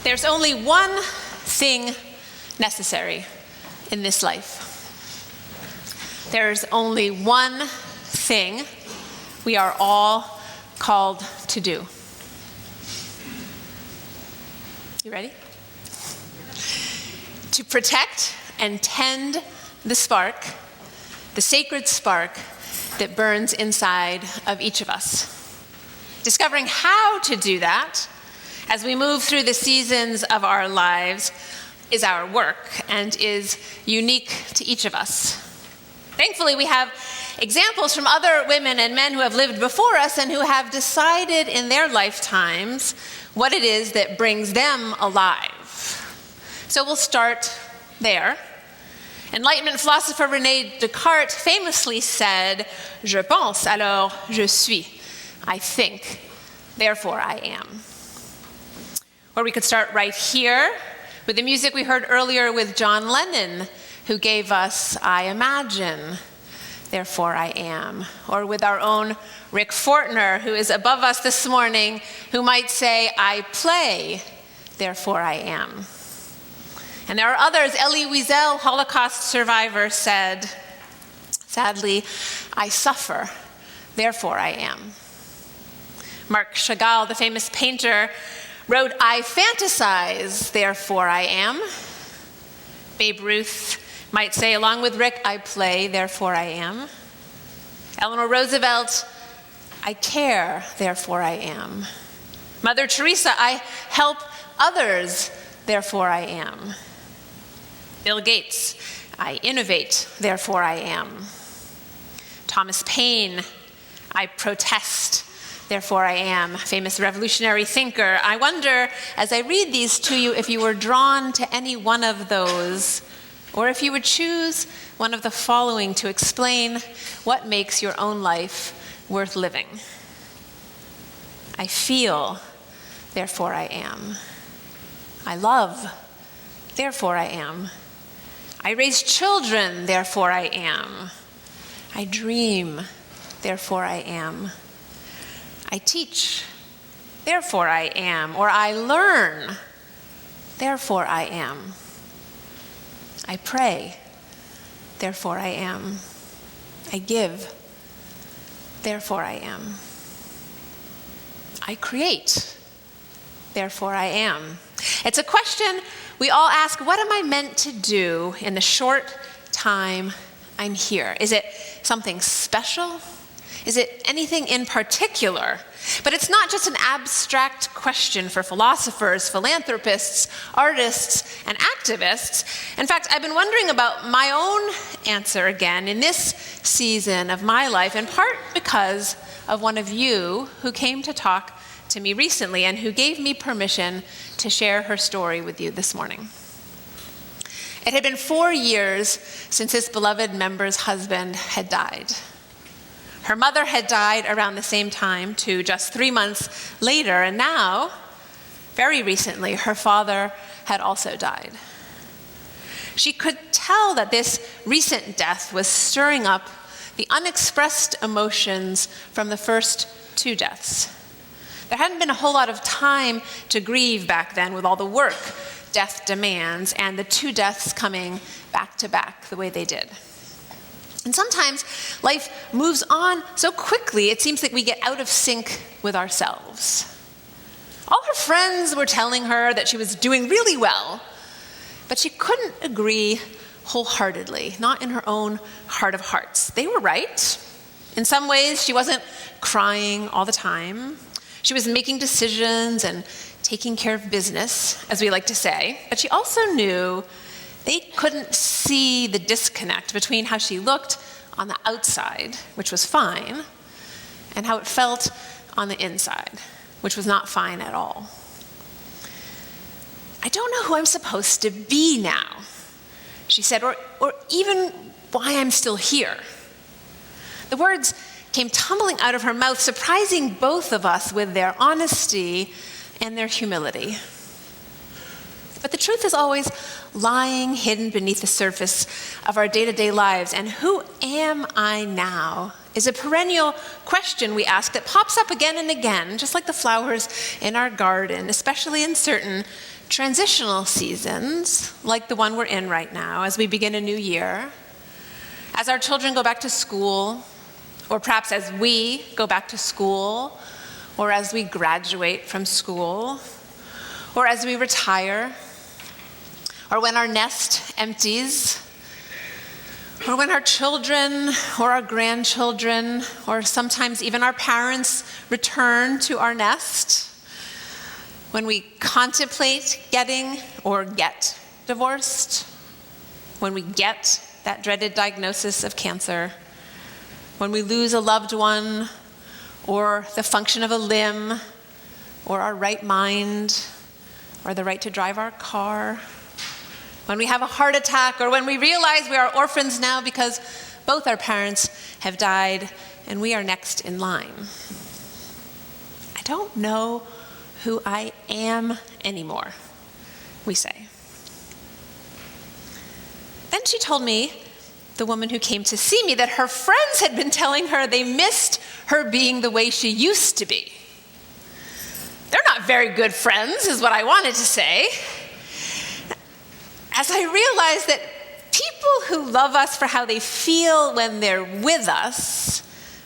There's only one thing necessary in this life. There's only one thing we are all called to do. You ready? To protect and tend the spark, the sacred spark that burns inside of each of us. Discovering how to do that as we move through the seasons of our lives is our work and is unique to each us. Thankfully, we have examples from other women and men who have lived before us and who have decided in their lifetimes what it is that brings them alive. So we'll start there. Enlightenment philosopher René Descartes famously said, "Je pense, alors je suis." I think, therefore I am. Or we could start right here with the music we heard earlier with John Lennon, who gave us "I Imagine, Therefore I Am." Or with our own Rick Fortner, who is above us this morning, who might say, "I play, therefore I am." And there are others. Elie Wiesel, Holocaust survivor, said, sadly, "I suffer, therefore I am." Marc Chagall, the famous painter, wrote, "I fantasize, therefore I am." Babe Ruth might say, along with Rick, "I play, therefore I am." Eleanor Roosevelt, "I care, therefore I am." Mother Teresa, "I help others, therefore I am." Bill Gates, "I innovate, therefore I am." Thomas Paine, "I protest, therefore I am," famous revolutionary thinker. I wonder, as I read these to you, if you were drawn to any one of those, or if you would choose one of the following to explain what makes your own life worth living. I feel, therefore I am. I love, therefore I am. I raise children, therefore I am. I dream, therefore I am. I teach, therefore I am. Or I learn, therefore I am. I pray, therefore I am. I give, therefore I am. I create, therefore I am. It's a question we all ask, what am I meant to do in the short time I'm here? Is it something special? Is it anything in particular? But it's not just an abstract question for philosophers, philanthropists, artists, and activists. In fact, I've been wondering about my own answer again in this season of my life, in part because of one of you who came to talk to me recently and who gave me permission to share her story with you this morning. It had been 4 years since this beloved member's husband had died. Her mother had died around the same time, too, just 3 months later, and now, very recently, her father had also died. She could tell that this recent death was stirring up the unexpressed emotions from the first 2 deaths. There hadn't been a whole lot of time to grieve back then with all the work death demands and the 2 deaths coming back to back the way they did. And sometimes life moves on so quickly, it seems that we get out of sync with ourselves. All her friends were telling her that she was doing really well, but she couldn't agree wholeheartedly, not in her own heart of hearts. They were right. In some ways, she wasn't crying all the time. She was making decisions and taking care of business, as we like to say, but she also knew they couldn't see the disconnect between how she looked on the outside, which was fine, and how it felt on the inside, which was not fine at all. "I don't know who I'm supposed to be now," she said, or even why I'm still here. The words came tumbling out of her mouth, surprising both of us with their honesty and their humility. But the truth is always lying hidden beneath the surface of our day-to-day lives, and who am I now is a perennial question we ask that pops up again and again, just like the flowers in our garden, especially in certain transitional seasons, like the one we're in right now, as we begin a new year, as our children go back to school, or perhaps as we go back to school, or as we graduate from school, or as we retire, or when our nest empties, or when our children or our grandchildren, or sometimes even our parents return to our nest, when we contemplate getting or get divorced, when we get that dreaded diagnosis of cancer, when we lose a loved one, or the function of a limb, or our right mind, or the right to drive our car, when we have a heart attack, or when we realize we are orphans now because both our parents have died and we are next in line. I don't know who I am anymore, we say. Then she told me, the woman who came to see me, that her friends had been telling her they missed her being the way she used to be. They're not very good friends, is what I wanted to say. As I realized that people who love us for how they feel when they're with us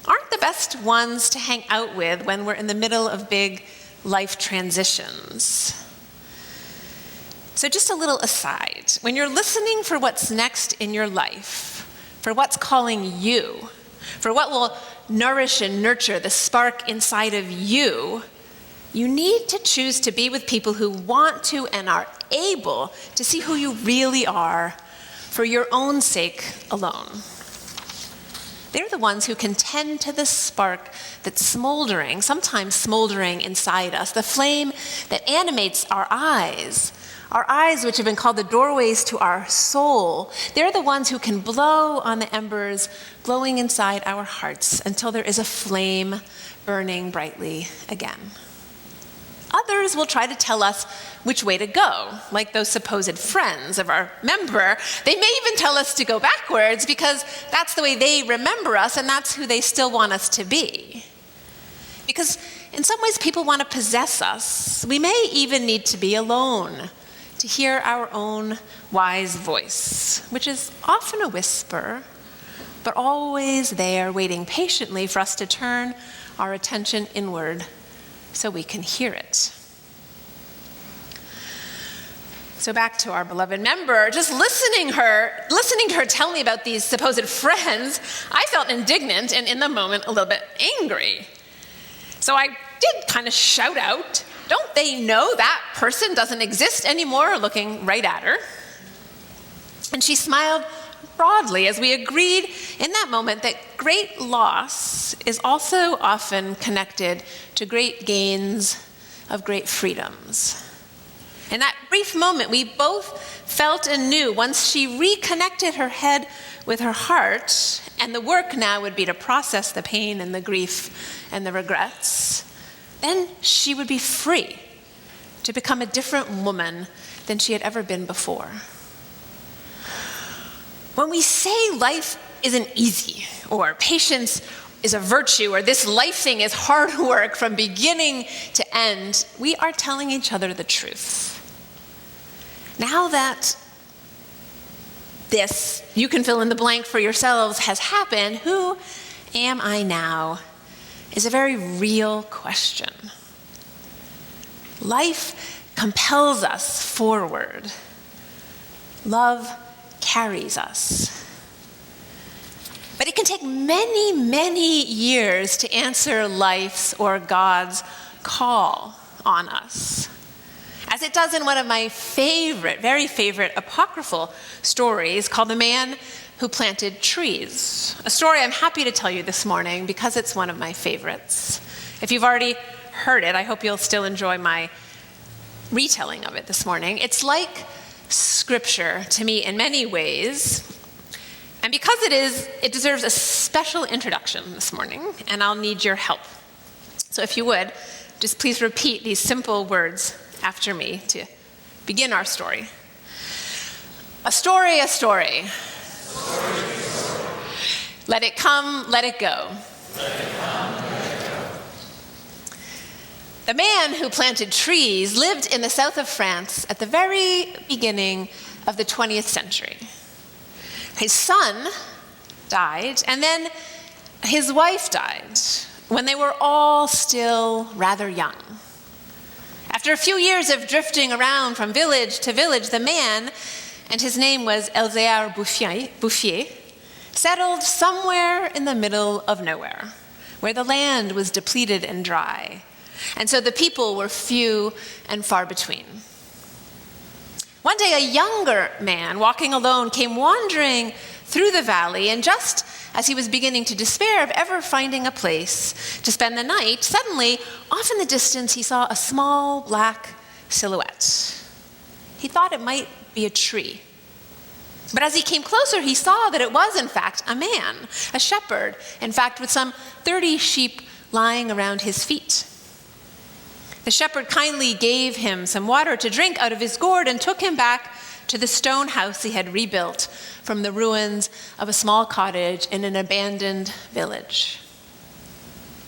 aren't the best ones to hang out with when we're in the middle of big life transitions. So just a little aside, when you're listening for what's next in your life, for what's calling you, for what will nourish and nurture the spark inside of you, you need to choose to be with people who want to and are able to see who you really are for your own sake alone. They're the ones who can tend to the spark that's smoldering, sometimes smoldering inside us, the flame that animates our eyes which have been called the doorways to our soul. They're the ones who can blow on the embers, glowing inside our hearts until there is a flame burning brightly again. Others will try to tell us which way to go, like those supposed friends of our member. They may even tell us to go backwards because that's the way they remember us and that's who they still want us to be. Because in some ways people want to possess us. We may even need to be alone to hear our own wise voice, which is often a whisper, but always there waiting patiently for us to turn our attention inward so we can hear it. So back to our beloved member, just listening to her tell me about these supposed friends, I felt indignant and in the moment a little bit angry. So I did kind of shout out, "Don't they know that person doesn't exist anymore?" looking right at her. And she smiled broadly as we agreed in that moment that great loss is also often connected to great gains of great freedoms. In that brief moment, we both felt anew, once she reconnected her head with her heart, and the work now would be to process the pain and the grief and the regrets, then she would be free to become a different woman than she had ever been before. When we say life isn't easy, or patience is a virtue, or this life thing is hard work from beginning to end, we are telling each other the truth. Now that this, you can fill in the blank for yourselves, has happened, who am I now, is a very real question. Life compels us forward. Love carries us. But it can take many, many years to answer life's or God's call on us, as it does in one of my favorite, very favorite apocryphal stories called The Man Who Planted Trees, a story I'm happy to tell you this morning because it's one of my favorites. If you've already heard it, I hope you'll still enjoy my retelling of it this morning. It's like scripture to me in many ways, and because it is, it deserves a special introduction this morning, and I'll need your help. So if you would, just please repeat these simple words after me to begin our story. A story, a story. Let it come, let it go. The man who planted trees lived in the south of France at the very beginning of the 20th century. His son died, and then his wife died when they were all still rather young. After a few years of drifting around from village to village, the man, and his name was Elzéar Bouffier, settled somewhere in the middle of nowhere, where the land was depleted and dry, and so the people were few and far between. One day, a younger man walking alone came wandering through the valley, and just as he was beginning to despair of ever finding a place to spend the night, suddenly, off in the distance, he saw a small black silhouette. He thought it might be a tree. But as he came closer, he saw that it was, in fact, a man, a shepherd, in fact, with some 30 sheep lying around his feet. The shepherd kindly gave him some water to drink out of his gourd and took him back to the stone house he had rebuilt from the ruins of a small cottage in an abandoned village.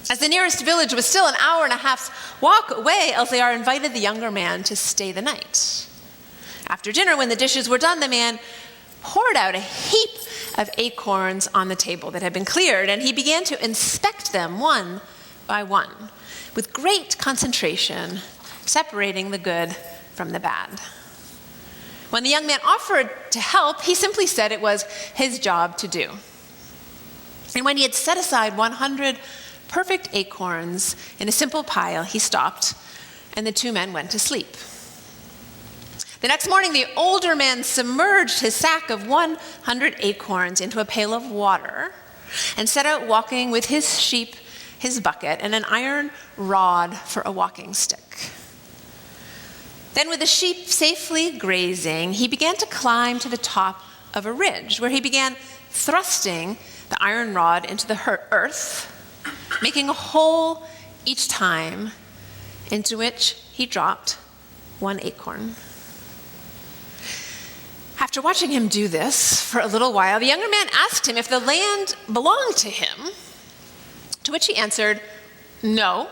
As the nearest village was still an hour and a half's walk away, Elzéar invited the younger man to stay the night. After dinner, when the dishes were done, the man poured out a heap of acorns on the table that had been cleared, and he began to inspect them one by one, with great concentration, separating the good from the bad. When the young man offered to help, he simply said it was his job to do. And when he had set aside 100 perfect acorns in a simple pile, he stopped, and the two men went to sleep. The next morning, the older man submerged his sack of 100 acorns into a pail of water and set out walking with his sheep, his bucket, and an iron rod for a walking stick. Then, with the sheep safely grazing, he began to climb to the top of a ridge, where he began thrusting the iron rod into the earth, making a hole each time, into which he dropped one acorn. After watching him do this for a little while, the younger man asked him if the land belonged to him, to which he answered, no.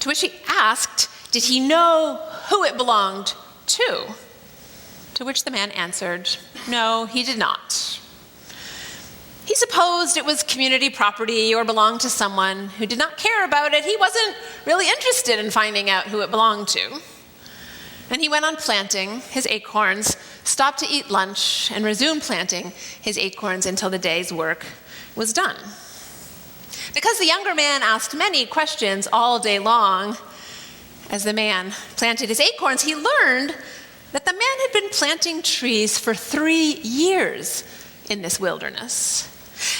To which he asked, did he know who it belonged to? To which the man answered, no, he did not. He supposed it was community property or belonged to someone who did not care about it. He wasn't really interested in finding out who it belonged to. And he went on planting his acorns, stopped to eat lunch, and resumed planting his acorns until the day's work was done. Because the younger man asked many questions all day long, as the man planted his acorns, he learned that the man had been planting trees for 3 years in this wilderness.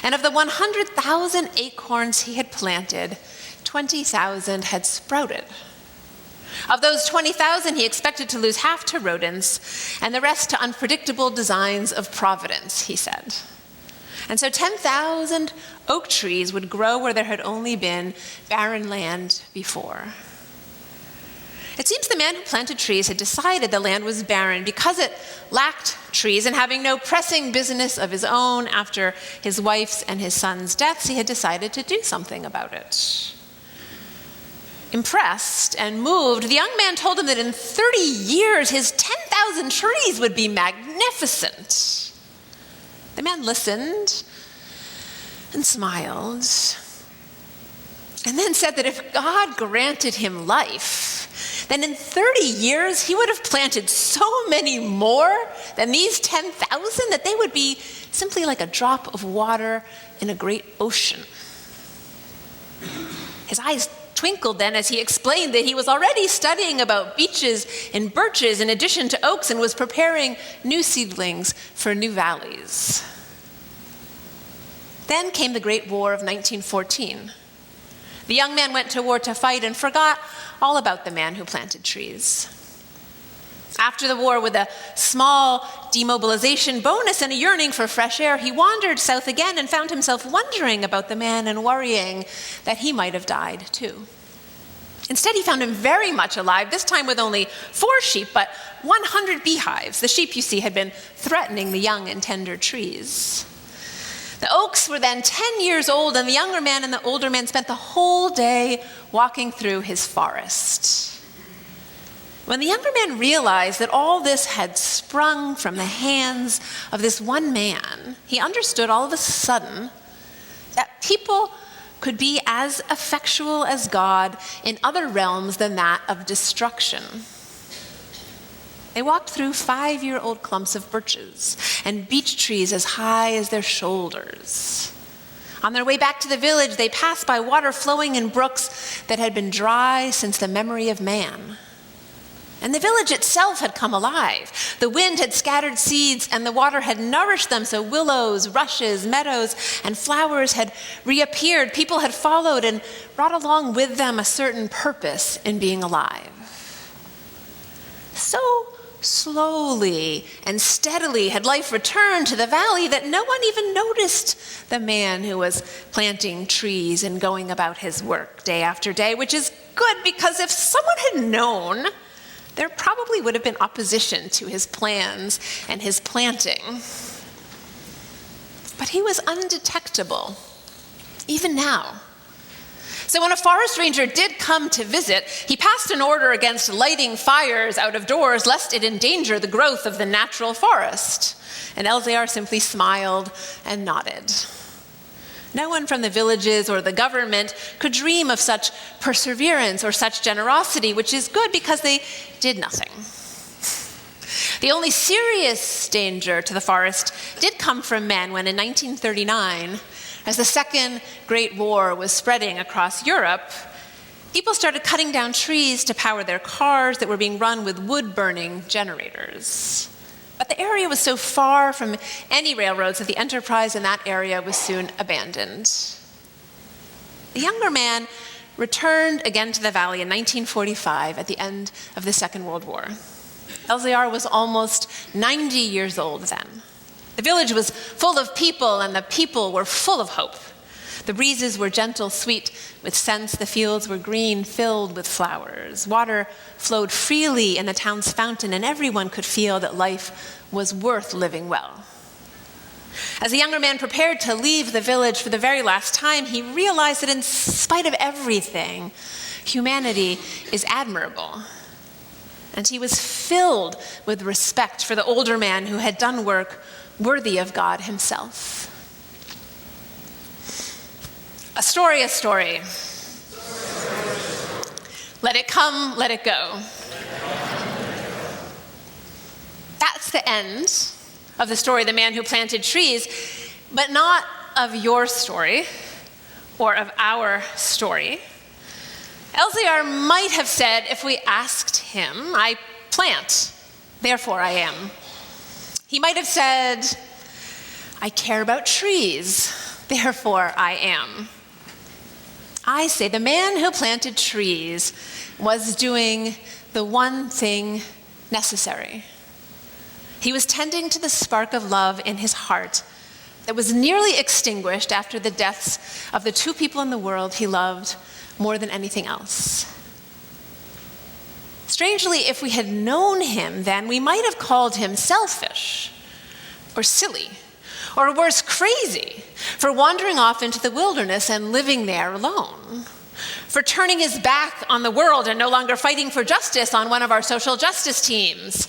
And of the 100,000 acorns he had planted, 20,000 had sprouted. Of those 20,000, he expected to lose half to rodents and the rest to unpredictable designs of providence, he said. And so 10,000 oak trees would grow where there had only been barren land before. It seems the man who planted trees had decided the land was barren because it lacked trees, and having no pressing business of his own after his wife's and his son's deaths, he had decided to do something about it. Impressed and moved, the young man told him that in 30 years, his 10,000 trees would be magnificent. The man listened and smiled, and then said that if God granted him life, then in 30 years, he would have planted so many more than these 10,000 that they would be simply like a drop of water in a great ocean. His eyes twinkled then as he explained that he was already studying about beeches and birches in addition to oaks and was preparing new seedlings for new valleys. Then came the Great War of 1914. The young man went to war to fight and forgot all about the man who planted trees. After the war, with a small demobilization bonus and a yearning for fresh air, he wandered south again and found himself wondering about the man and worrying that he might have died too. Instead, he found him very much alive, this time with only 4 sheep, but 100 beehives. The sheep, you see, had been threatening the young and tender trees. The oaks were then 10 years old, and the younger man and the older man spent the whole day walking through his forest. When the younger man realized that all this had sprung from the hands of this one man, he understood all of a sudden that people could be as effectual as God in other realms than that of destruction. They walked through 5-year-old clumps of birches and beech trees as high as their shoulders. On their way back to the village, they passed by water flowing in brooks that had been dry since the memory of man. And the village itself had come alive. The wind had scattered seeds, and the water had nourished them, so willows, rushes, meadows, and flowers had reappeared. People had followed and brought along with them a certain purpose in being alive. So slowly and steadily had life returned to the valley that no one even noticed the man who was planting trees and going about his work day after day, which is good because if someone had known, there probably would have been opposition to his plans and his planting. But he was undetectable, even now. So when a forest ranger did come to visit, he passed an order against lighting fires out of doors lest it endanger the growth of the natural forest. And Elzéar simply smiled and nodded. No one from the villages or the government could dream of such perseverance or such generosity, which is good because they did nothing. The only serious danger to the forest did come from men when in 1939, as the Second Great War was spreading across Europe, people started cutting down trees to power their cars that were being run with wood-burning generators. But the area was so far from any railroads that the enterprise in that area was soon abandoned. The younger man returned again to the valley in 1945 at the end of the Second World War. Elzéar was almost 90 years old then. The village was full of people, and the people were full of hope. The breezes were gentle, sweet with scents. The fields were green, filled with flowers. Water flowed freely in the town's fountain, and everyone could feel that life was worth living well. As the younger man prepared to leave the village for the very last time, he realized that in spite of everything, humanity is admirable. And he was filled with respect for the older man who had done work worthy of God himself. A story, a story. Let it come, let it go. That's the end of the story, The Man Who Planted Trees, but not of your story or of our story. Elzéar might have said, if we asked him, I plant, therefore I am. He might have said, I care about trees, therefore I am. I say the man who planted trees was doing the one thing necessary. He was tending to the spark of love in his heart that was nearly extinguished after the deaths of the two people in the world he loved more than anything else. Strangely, if we had known him then, we might have called him selfish or silly, or worse, crazy, for wandering off into the wilderness and living there alone, for turning his back on the world and no longer fighting for justice on one of our social justice teams,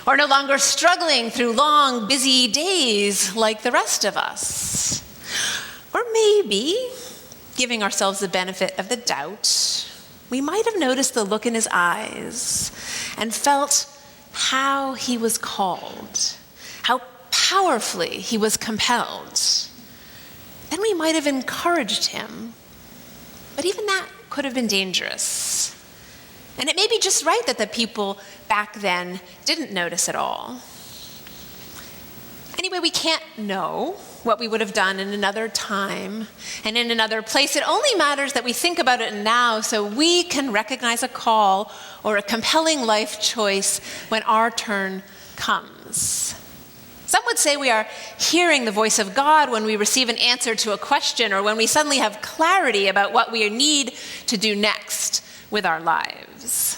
or no longer struggling through long, busy days like the rest of us. Or maybe, giving ourselves the benefit of the doubt, we might have noticed the look in his eyes and felt how he was called, how powerfully he was compelled. Then we might have encouraged him, but even that could have been dangerous. And it may be just right that the people back then didn't notice at all. Anyway, we can't know what we would have done in another time and in another place. It only matters that we think about it now so we can recognize a call or a compelling life choice when our turn comes. Some would say we are hearing the voice of God when we receive an answer to a question or when we suddenly have clarity about what we need to do next with our lives.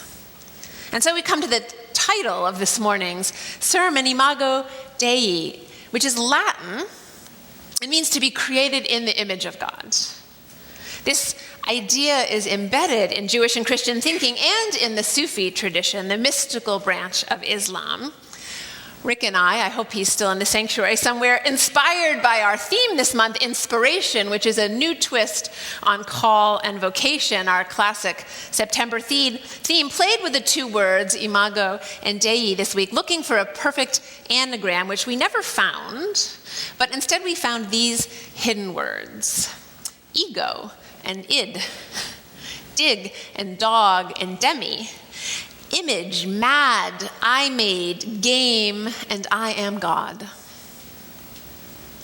And so we come to the title of this morning's sermon, IMAGO DEI, which is Latin It means to be created in the image of God. This idea is embedded in Jewish and Christian thinking and in the Sufi tradition, the mystical branch of Islam. Rick and I hope he's still in the sanctuary somewhere, inspired by our theme this month, Inspiration, which is a new twist on call and vocation, our classic September theme, played with the two words, IMAGO and DEI, this week, looking for a perfect anagram, which we never found, but instead we found these hidden words: ego and id, dig and dog and demi, image, mad, I made, game, and I am God.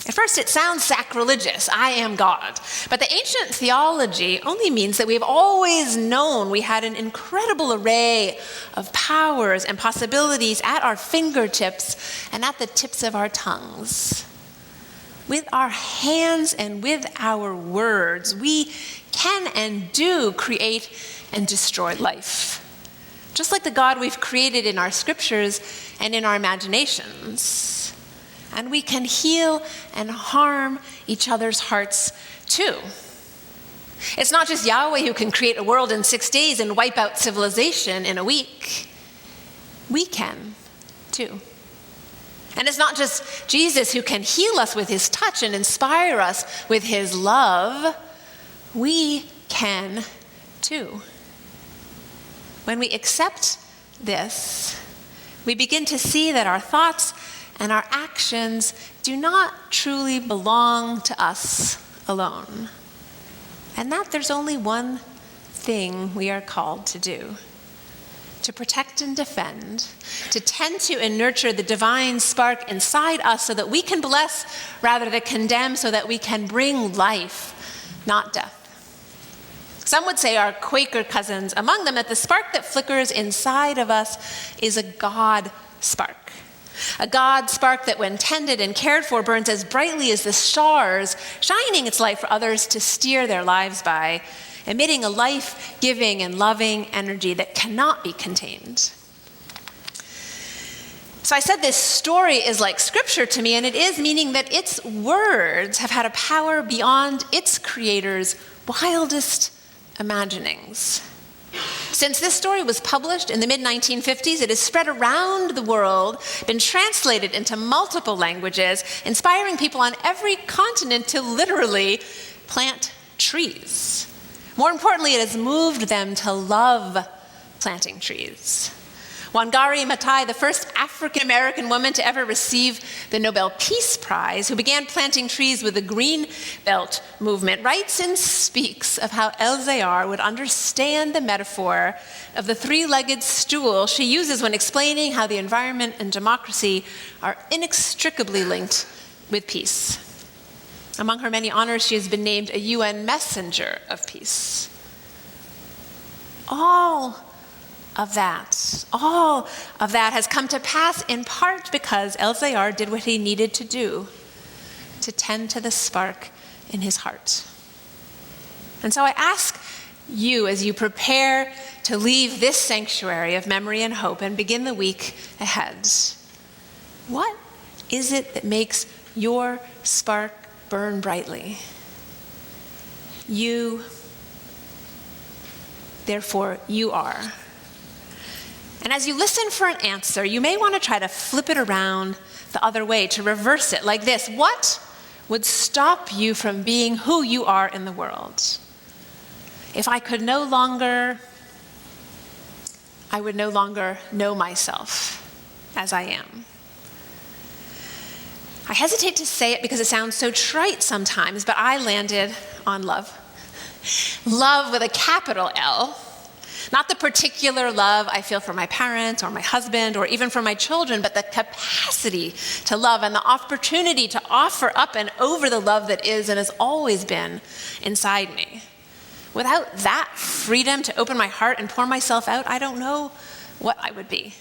At first it sounds sacrilegious, I am God. But the ancient theology only means that we've always known we had an incredible array of powers and possibilities at our fingertips and at the tips of our tongues. With our hands and with our words, we can and do create and destroy life. Just like the God we've created in our scriptures and in our imaginations. And we can heal and harm each other's hearts too. It's not just Yahweh who can create a world in 6 days and wipe out civilization in a week. We can too. And it's not just Jesus who can heal us with his touch and inspire us with his love. We can too. When we accept this, we begin to see that our thoughts and our actions do not truly belong to us alone, and that there's only one thing we are called to do: to protect and defend, to tend to and nurture the divine spark inside us so that we can bless rather than condemn, so that we can bring life, not death. Some would say, our Quaker cousins among them, that the spark that flickers inside of us is a God spark. A God spark that, when tended and cared for, burns as brightly as the stars, shining its light for others to steer their lives by, emitting a life-giving and loving energy that cannot be contained. So I said this story is like scripture to me, and it is, meaning that its words have had a power beyond its creator's wildest imaginings. Since this story was published in the mid-1950s, it has spread around the world, been translated into multiple languages, inspiring people on every continent to literally plant trees. More importantly, it has moved them to love planting trees. Wangari Maathai, the first African-American woman to ever receive the Nobel Peace Prize, who began planting trees with the Green Belt movement, writes and speaks of how Elzayar would understand the metaphor of the three-legged stool she uses when explaining how the environment and democracy are inextricably linked with peace. Among her many honors, she has been named a UN Messenger of Peace. All of that has come to pass in part because Elzayar did what he needed to do to tend to the spark in his heart. And so I ask you, as you prepare to leave this sanctuary of memory and hope and begin the week ahead, what is it that makes your spark burn brightly? You, therefore you are. And as you listen for an answer, you may want to try to flip it around the other way, to reverse it like this: what would stop you from being who you are in the world? If I would no longer know myself as I am. I hesitate to say it because it sounds so trite sometimes, but I landed on love. Love with a capital L. Not the particular love I feel for my parents or my husband or even for my children, but the capacity to love and the opportunity to offer up and over the love that is and has always been inside me. Without that freedom to open my heart and pour myself out, I don't know what I would be.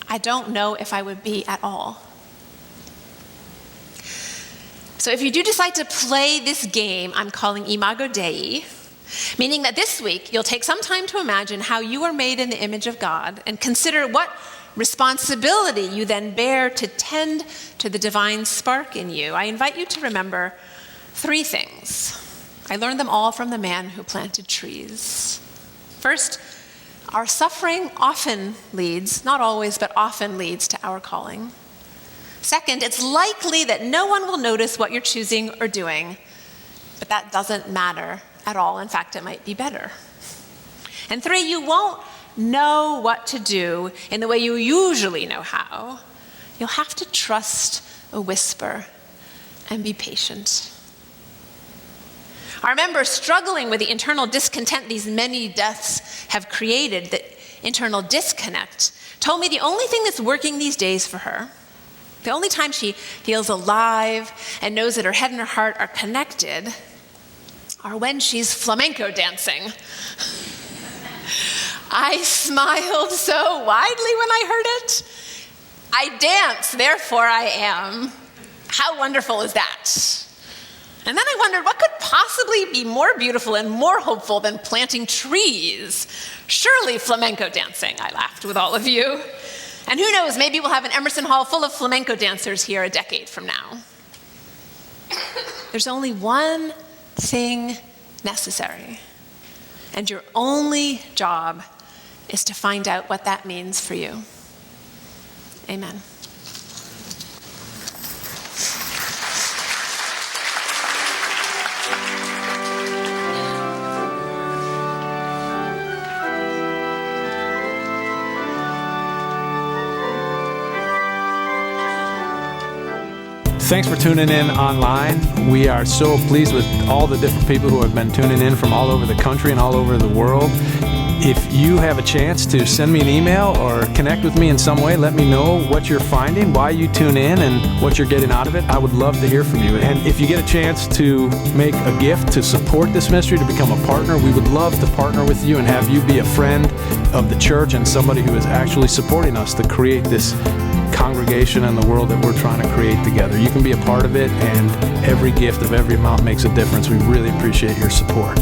I don't know if I would be at all. So if you do decide to play this game I'm calling IMAGO DEI, meaning that this week you'll take some time to imagine how you are made in the image of God and consider what responsibility you then bear to tend to the divine spark in you, I invite you to remember 3 things. I learned them all from the man who planted trees. First, our suffering often leads, not always, but often leads to our calling. Second, it's likely that no one will notice what you're choosing or doing, but that doesn't matter at all. In fact, it might be better. And 3, you won't know what to do in the way you usually know how. You'll have to trust a whisper and be patient. I remember struggling with the internal discontent these many deaths have created. The internal disconnect told me the only thing that's working these days for her, the only time she feels alive and knows that her head and her heart are connected, are when she's flamenco dancing. I smiled so widely when I heard it. I dance, therefore I am. How wonderful is that? And then I wondered, what could possibly be more beautiful and more hopeful than planting trees? Surely flamenco dancing, I laughed with all of you. And who knows, maybe we'll have an Emerson Hall full of flamenco dancers here a decade from now. There's only one thing necessary, and your only job is to find out what that means for you. Amen. Thanks for tuning in online. We are so pleased with all the different people who have been tuning in from all over the country and all over the world. If you have a chance to send me an email or connect with me in some way, let me know what you're finding, why you tune in, and what you're getting out of it. I would love to hear from you. And if you get a chance to make a gift to support this ministry, to become a partner, we would love to partner with you and have you be a friend of the church and somebody who is actually supporting us to create this congregation and the world that we're trying to create together. You can be a part of it, and every gift of every amount makes a difference. We really appreciate your support.